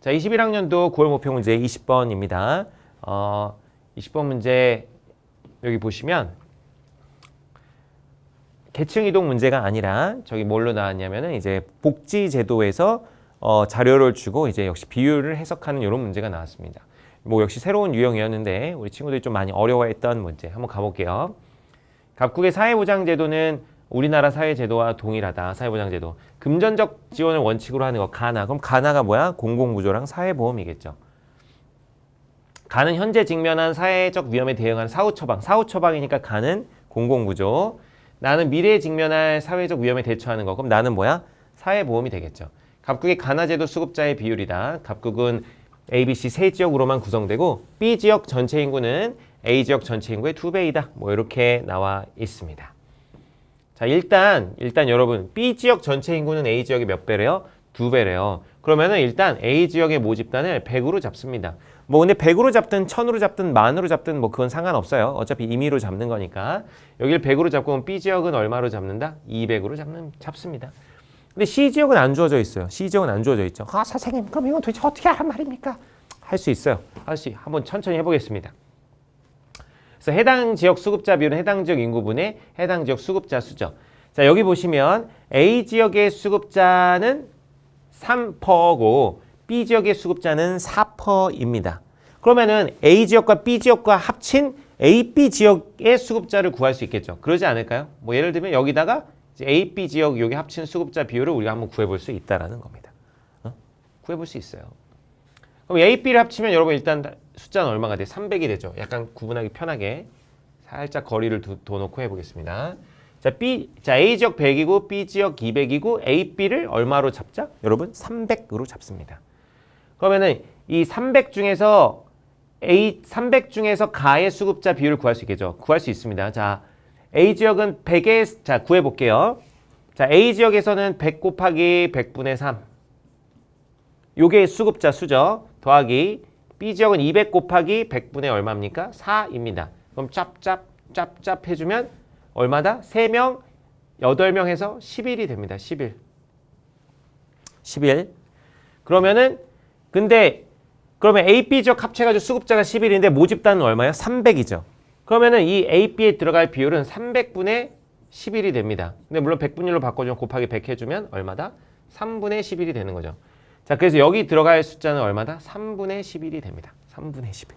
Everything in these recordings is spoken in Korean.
자, 21학년도 9월 목표 문제 20번입니다. 20번 문제 여기 보시면 계층 이동 문제가 아니라 저기 뭘로 나왔냐면은 이제 복지 제도에서 자료를 주고 이제 역시 비율을 해석하는 이런 문제가 나왔습니다. 뭐 역시 새로운 유형이었는데 우리 친구들이 좀 많이 어려워했던 문제 한번 가볼게요. 각국의 사회보장제도는 우리나라 사회제도와 동일하다. 사회보장제도. 금전적 지원을 원칙으로 하는 거 가나. 그럼 가나가 뭐야? 공공구조랑 사회보험이겠죠. 가는 현재 직면한 사회적 위험에 대응하는 사후처방. 사후처방이니까 가는 공공구조. 나는 미래에 직면할 사회적 위험에 대처하는 거. 그럼 나는 뭐야? 사회보험이 되겠죠. 각국의 가나제도 수급자의 비율이다. 각국은 A, B, C 세 지역으로만 구성되고 B지역 전체 인구는 A지역 전체 인구의 2배이다. 뭐 이렇게 나와 있습니다. 자, 일단 여러분 B지역 전체 인구는 A지역의 몇 배래요? 2배래요. 그러면은 일단 A지역의 모집단을 100으로 잡습니다. 뭐 근데 100으로 잡든 1000으로 잡든 만으로 잡든 뭐 그건 상관없어요. 어차피 임의로 잡는 거니까. 여기를 100으로 잡고 B지역은 얼마로 잡는다? 200으로 잡습니다. 근데 C지역은 안 주어져 있어요. C지역은 안 주어져 있죠. 아, 선생님, 그럼 이건 도대체 어떻게 하란 말입니까? 할 수 있어요. 한번 천천히 해보겠습니다. 그래서 해당 지역 수급자 비율은 해당 지역 인구분의 해당 지역 수급자 수죠. 자, 여기 보시면 A지역의 수급자는 3%고 B지역의 수급자는 4%입니다. 그러면은 A지역과 B지역과 합친 AB 지역의 수급자를 구할 수 있겠죠. 그러지 않을까요? 뭐 예를 들면 여기다가 A, B 지역 여기 합친 수급자 비율을 우리가 한번 구해볼 수 있다라는 겁니다. 구해볼 수 있어요. 그럼 A, B를 합치면 여러분 일단 숫자는 얼마가 돼? 300이 되죠. 약간 구분하기 편하게 살짝 거리를 둬놓고 해보겠습니다. 자, A 지역 100이고 B 지역 200이고 A, B를 얼마로 잡자? 여러분 300으로 잡습니다. 그러면은 이 300 중에서 가의 수급자 비율을 구할 수 있겠죠. 구할 수 있습니다. 자, A지역은 100에, 자, 구해볼게요. 자, A지역에서는 100 곱하기 100분의 3. 요게 수급자 수죠. 더하기 B지역은 200 곱하기 100분의 얼마입니까? 4입니다. 그럼 짭짭 해주면 얼마다? 3명, 8명 해서 11이 됩니다. 11. 그러면 A, B지역 합쳐가지고 수급자가 11인데 모집단은 얼마예요? 300이죠. 그러면은 이 A, B에 들어갈 비율은 300분의 11이 됩니다. 근데 물론 100분율로 바꿔주면 곱하기 100 해주면 얼마다? 3분의 11이 되는 거죠. 자, 그래서 여기 들어갈 숫자는 얼마다? 3분의 11이 됩니다. 3분의 11.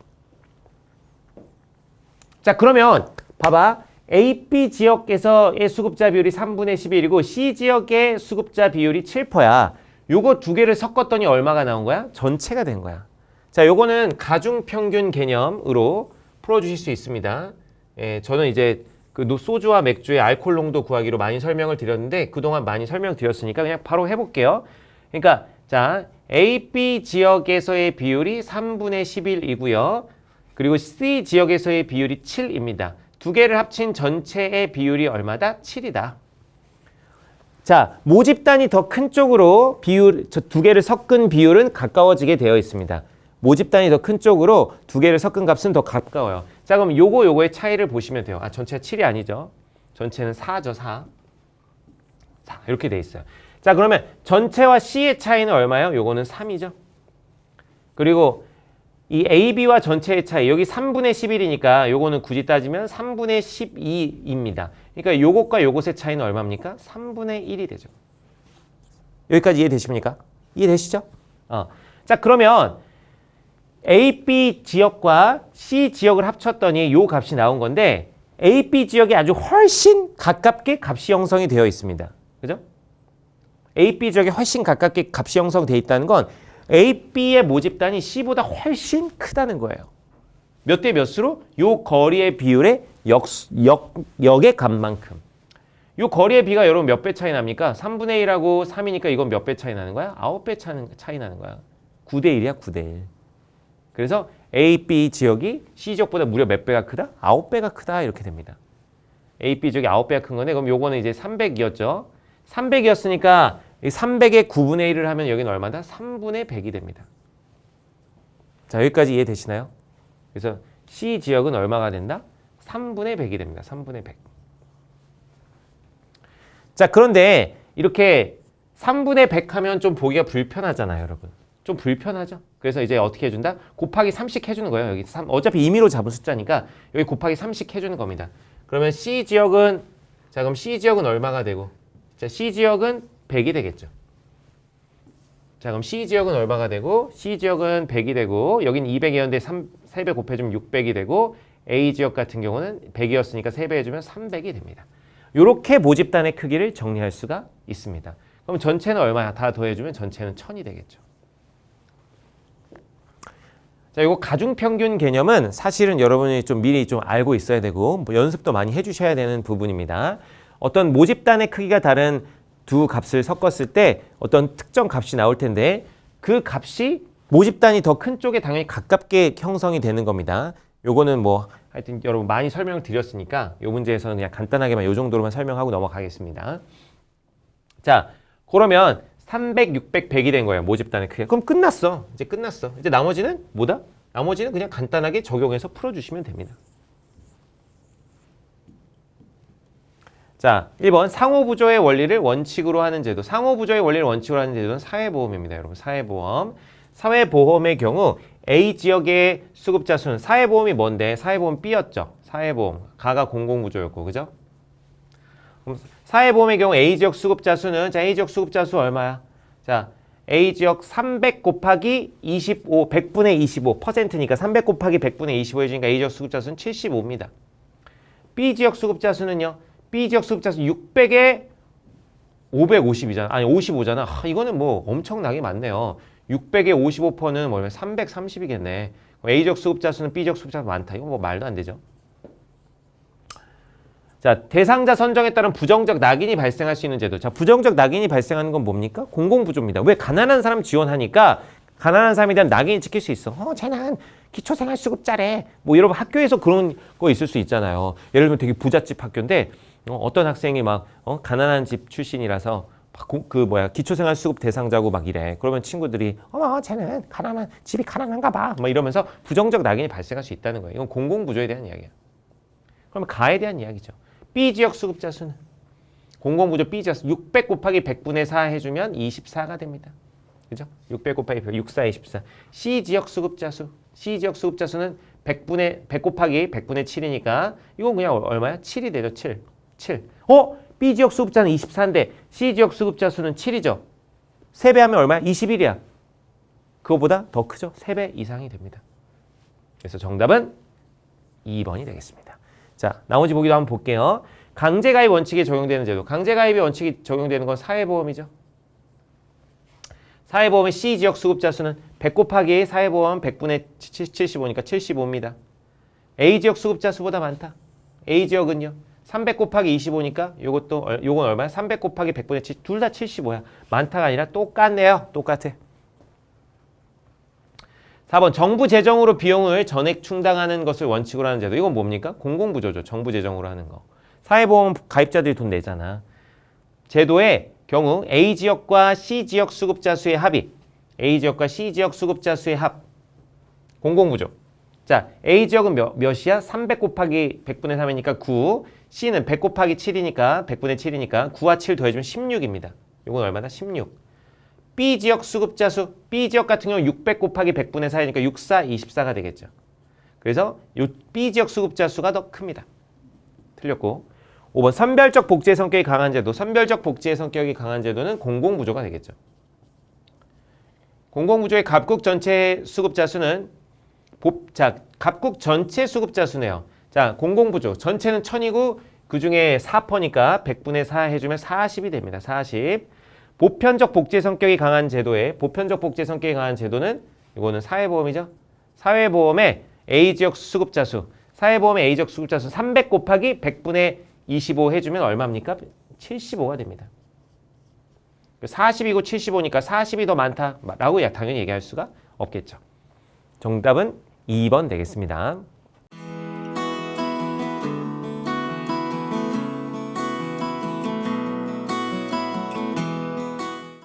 자, 그러면 봐봐. A, B 지역에서의 수급자 비율이 3분의 11이고 C 지역의 수급자 비율이 7%야. 요거 두 개를 섞었더니 얼마가 나온 거야? 전체가 된 거야. 자, 요거는 가중평균 개념으로 풀어주실 수 있습니다. 예, 저는 이제 그 소주와 맥주의 알코올 농도 구하기로 많이 설명을 드렸는데 그동안 많이 설명드렸으니까 그냥 바로 해볼게요. 그러니까 자, A, B 지역에서의 비율이 3분의 11이고요. 그리고 C 지역에서의 비율이 7입니다. 두 개를 합친 전체의 비율이 얼마다? 7이다. 자, 모집단이 더 큰 쪽으로 저 두 개를 섞은 비율은 가까워지게 되어 있습니다. 모집단이 더 큰 쪽으로 두 개를 섞은 값은 더 가까워요. 자, 그럼 요거의 차이를 보시면 돼요. 아, 전체가 7이 아니죠. 전체는 4죠, 4. 자, 이렇게 돼 있어요. 자, 그러면 전체와 C의 차이는 얼마예요? 요거는 3이죠. 그리고 이 AB와 전체의 차이, 여기 3분의 11이니까 요거는 굳이 따지면 3분의 12입니다. 그러니까 요것과 요것의 차이는 얼마입니까? 3분의 1이 되죠. 여기까지 이해되십니까? 이해되시죠? 자, 그러면 A, B 지역과 C 지역을 합쳤더니 요 값이 나온 건데 A, B 지역이 아주 훨씬 가깝게 값이 형성이 되어 있습니다. 그죠? A, B 지역에 훨씬 가깝게 값이 형성되어 있다는 건 A, B의 모집단이 C보다 훨씬 크다는 거예요. 몇 대 몇으로? 요 거리의 비율의 역의 값만큼. 요 거리의 비가 여러분 몇 배 차이 납니까? 3분의 1하고 3이니까 이건 몇 배 차이 나는 거야? 9배 차이 나는 거야. 9대 1이야, 9대 1. 그래서 A, B 지역이 C 지역보다 무려 몇 배가 크다? 9배가 크다 이렇게 됩니다. A, B 지역이 9배가 큰 건데 그럼 요거는 이제 300이었죠. 300이었으니까 300의 9분의 1을 하면 여기는 얼마다? 3분의 100이 됩니다. 자, 여기까지 이해되시나요? 그래서 C 지역은 얼마가 된다? 3분의 100이 됩니다. 3분의 100. 자, 그런데 이렇게 3분의 100 하면 좀 보기가 불편하잖아요, 여러분. 좀 불편하죠. 그래서 이제 어떻게 해준다? 곱하기 3씩 해주는 거예요. 여기 3, 어차피 임의로 잡은 숫자니까 여기 곱하기 3씩 해주는 겁니다. 그러면 C지역은, 자 그럼 C지역은 얼마가 되고, 자 C지역은 100이 되겠죠. 자 그럼 C지역은 얼마가 되고, C지역은 100이 되고, 여긴 200이었는데 3배 곱해주면 600이 되고, A지역 같은 경우는 100이었으니까 3배 해주면 300이 됩니다. 이렇게 모집단의 크기를 정리할 수가 있습니다. 그럼 전체는 얼마야? 다 더해주면 전체는 1000이 되겠죠. 자, 이거 가중평균 개념은 사실은 여러분이 좀 미리 좀 알고 있어야 되고 뭐 연습도 많이 해주셔야 되는 부분입니다. 어떤 모집단의 크기가 다른 두 값을 섞었을 때 어떤 특정 값이 나올 텐데 그 값이 모집단이 더 큰 쪽에 당연히 가깝게 형성이 되는 겁니다. 요거는 뭐 하여튼 여러분 많이 설명을 드렸으니까 요 문제에서는 그냥 간단하게만 요 정도로만 설명하고 넘어가겠습니다. 자, 그러면 300, 600, 100이 된 거예요. 모집단의 크기가. 그럼 끝났어. 이제 끝났어. 이제 나머지는 뭐다? 나머지는 그냥 간단하게 적용해서 풀어주시면 됩니다. 자, 1번 상호부조의 원리를 원칙으로 하는 제도. 상호부조의 원리를 원칙으로 하는 제도는 사회보험입니다. 여러분 사회보험. 사회보험의 경우 A지역의 수급자 수는 사회보험이 뭔데? 사회보험 B였죠. 사회보험. 가가 공공부조였고 그죠? 그럼 사회보험의 경우 A지역 수급자 수는 자 A지역 수급자 수 얼마야? 자 A지역 300 곱하기 25 100분의 25 %니까 300 곱하기 100분의 25 해주니까 A지역 수급자 수는 75입니다. B지역 수급자 수는요. B지역 수급자 수 600에 550이잖아. 아니 55잖아. 이거는 뭐 엄청나게 많네요. 600에 55%는 뭐냐면 330이겠네. A지역 수급자 수는 B지역 수급자 수 많다. 이거 뭐 말도 안 되죠. 자, 대상자 선정에 따른 부정적 낙인이 발생할 수 있는 제도. 자, 부정적 낙인이 발생하는 건 뭡니까? 공공부조입니다. 왜? 가난한 사람 지원하니까 가난한 사람에 대한 낙인이 찍힐 수 있어. 쟤는 기초생활수급자래. 뭐 여러분 학교에서 그런 거 있을 수 있잖아요. 예를 들면 되게 부잣집 학교인데 어떤 학생이 막 가난한 집 출신이라서 기초생활수급 대상자고 막 이래. 그러면 친구들이 쟤는 집이 가난한가 봐. 막 이러면서 부정적 낙인이 발생할 수 있다는 거예요. 이건 공공부조에 대한 이야기예요. 그러면 가에 대한 이야기죠. B지역 수급자 수는 공공부조 B지역 수 600 곱하기 100분의 4 해주면 24가 됩니다. 그죠? 600 곱하기 100, 64, 24. C지역 수급자 수. C지역 수급자 수는 100 곱하기 100분의 7이니까 이건 그냥 얼마야? 7이 되죠. 7. B지역 수급자는 24인데 C지역 수급자 수는 7이죠. 3배 하면 얼마야? 21이야. 그거보다 더 크죠? 3배 이상이 됩니다. 그래서 정답은 2번이 되겠습니다. 자, 나머지 보기도 한번 볼게요. 강제가입 원칙에 적용되는 제도. 강제가입의 원칙이 적용되는 건 사회보험이죠. 사회보험의 C지역 수급자 수는 100 곱하기 사회보험 100분의 75니까 75입니다. A지역 수급자 수보다 많다. A지역은요. 300 곱하기 25니까 요건 얼마야? 300 곱하기 100분의 7. 둘 다 75야. 많다가 아니라 똑같네요. 똑같아. 4번 정부 재정으로 비용을 전액 충당하는 것을 원칙으로 하는 제도. 이건 뭡니까? 공공부조죠. 정부 재정으로 하는 거. 사회보험 가입자들이 돈 내잖아. 제도의 경우 A지역과 C지역 수급자 수의 합이 A지역과 C지역 수급자 수의 합. 공공부조. 자, A지역은 몇이야? 300 곱하기 100분의 3이니까 9. C는 100 곱하기 7이니까 100분의 7이니까 9와 7 더해주면 16입니다. 이건 얼마나? 16. B지역 수급자 수, B지역 같은 경우 600 곱하기 100분의 4이니까 64, 24가 되겠죠. 그래서 이 B지역 수급자 수가 더 큽니다. 틀렸고 5번 선별적 복지의 성격이 강한 제도. 선별적 복지의 성격이 강한 제도는 공공부조가 되겠죠. 공공부조의 갑국 전체 수급자 수는 갑국 전체 수급자 수네요. 자, 공공부조 전체는 1000이고 그중에 4%니까 100분의 4 해주면 40이 됩니다. 40. 보편적 복지의 성격이 강한 제도에 보편적 복지의 성격이 강한 제도는 이거는 사회보험이죠. 사회보험의 A지역 수급자 수. 사회보험의 A지역 수급자 수 300 곱하기 100분의 25 해주면 얼마입니까? 75가 됩니다. 40이고 75니까 40이 더 많다라고 당연히 얘기할 수가 없겠죠. 정답은 2번 되겠습니다.